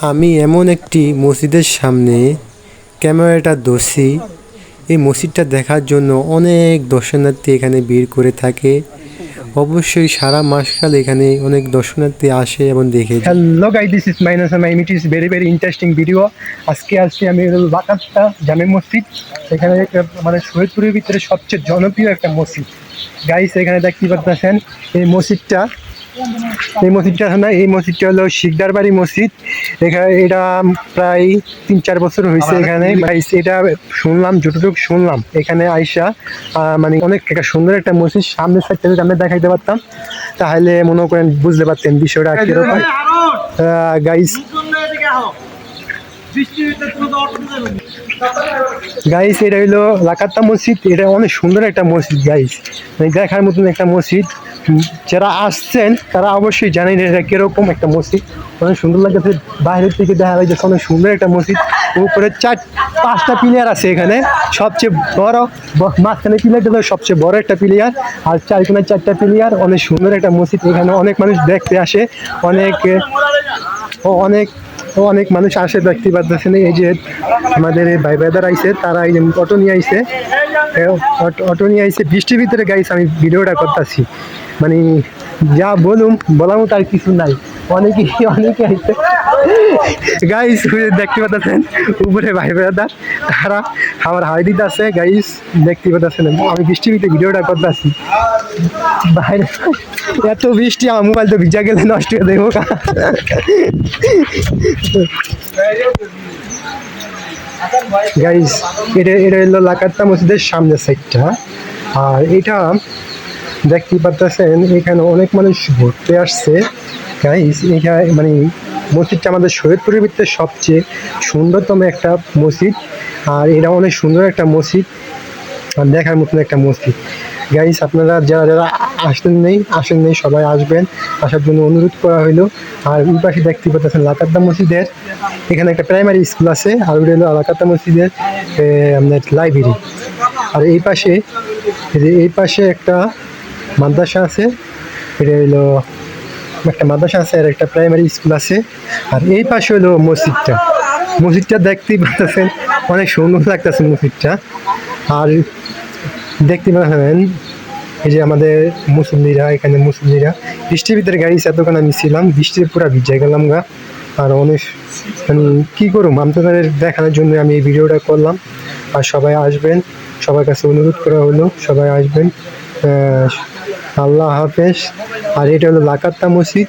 আমি এমন একটি মসজিদের সামনে ক্যামেরাটা ধরছি। এই মসজিদটা দেখার জন্য অনেক দর্শনার্থী এখানে ভিড় করে থাকে। অবশ্যই সারা মাসকাল এখানে অনেক দর্শনার্থী আসে এবং দেখে যায়। Hello guys, this is minus my it is very very interesting video. আজকে আসছি আমি লাকাত্তা জামে মসজিদ। এখানে মানে শহীদপুরের ভিতরে সবচেয়ে জনপ্রিয় একটা মসজিদ। গাইস এখানে দেখতে পাচ্ছেন এই মসজিদটা হলো শিকদার বাড়ি মসজিদ। এখানে এটা প্রায় 3-4 বছর হয়েছে এখানে। গাইস এটা শুনলাম, যতটুকু শুনলাম এখানে আইসা মানে অনেক একটা সুন্দর একটা মসজিদ। সামনের সাইডটা যদি আমরা দেখাইতে পারতাম তাহলে মনে করেন বুঝতে পারতেন বিষয়টা কিরকম। গাইস গাইস এটা হইলো লাকাত্তা মসজিদ। এটা অনেক সুন্দর একটা মসজিদ গাইস, দেখার মতন একটা মসজিদ। যারা আসছেন তারা অবশ্যই জানেন এটা কিরকম একটা মসজিদ। অনেক সুন্দর লাগছে, বাইরের থেকে দেখা যায় অনেক সুন্দর একটা মসজিদ। উপরে 4-5টা পিলার আছে এখানে। সবচেয়ে বড় মাঝখানে পিলারটা হলো সবচেয়ে বড় একটা পিলার, আর 4 কোণায় 4টা পিলার। অনেক সুন্দর একটা মসজিদ। এখানে অনেক মানুষ দেখতে আসে, অনেক অনেক অনেক মানুষ আসে দেখতে পাচ্ছেন। এই যে আমাদের ভাই ব্রাদার আইছে, তারা এই যে অটো নিয়ে আইছে, বৃষ্টির ভিতরে। গাইস আমি ভিডিওটা করতেছি, মানে যা বলার মতো আর কিছু নাই। অনেকে আইছে গাইস, দেখতে পাচ্ছেন উপরে ভাই ব্রাদার, তারা আমার হাই দিতে আছে। গাইস দেখতে পাচ্ছেন আমি বৃষ্টির ভিতরে ভিডিওটা করতেছি। বাইরে এত বৃষ্টি, আমার মোবাইল তো ভিজা গেলে নষ্ট হয়ে দেবো। গাইস এটা হলো লাকাত্তা মসজিদের সামনের সাইডটা। আর এটা দেখতে পাচ্ছেন এখানে অনেক মানুষ ঘুরতে আসছে। গাইস এখানে মানে মসজিদটা আমাদের শহীদপুরের ভিতরে সবচেয়ে সুন্দরতম একটা মসজিদ। আর এটা অনেক সুন্দর একটা মসজিদ আর দেখার মতন একটা মসজিদ। গাইস আপনারা যারা যারা আসেন নেই সবাই আসবেন, আসার জন্য অনুরোধ করা হইলো। আর এই পাশে দেখতে পাচ্ছেন লাকাত্তা মসজিদের এখানে একটা প্রাইমারি স্কুল আছে, আর ওটা হলো লাকাত্তা মসজিদের আপনার লাইব্রেরি। আর এই পাশে একটা মাদ্রাসা আছে, এটা হলো একটা মাদ্রাসা আছে আর একটা প্রাইমারি স্কুল আছে। আর এই পাশে হলো মসজিদটা দেখতেই পাচ্ছেন অনেক সুন্দর লাগতেছে মসজিদটা। আর দেখতে পাচ্ছেন এই যে আমাদের মুসল্লিরা বৃষ্টির ভিতরে গাইছে, এতক্ষণ আমি ছিলাম বৃষ্টির পুরা ভিজে গেলাম গা। আর অনেক মানে কী করুম, আপনাদের দেখানোর জন্য আমি এই ভিডিওটা করলাম। আর সবাই আসবেন, সবার কাছে অনুরোধ করা হলো সবাই আসবেন। আল্লাহ হাফেজ। আর এটা হলো লাকাত্তা মসজিদ।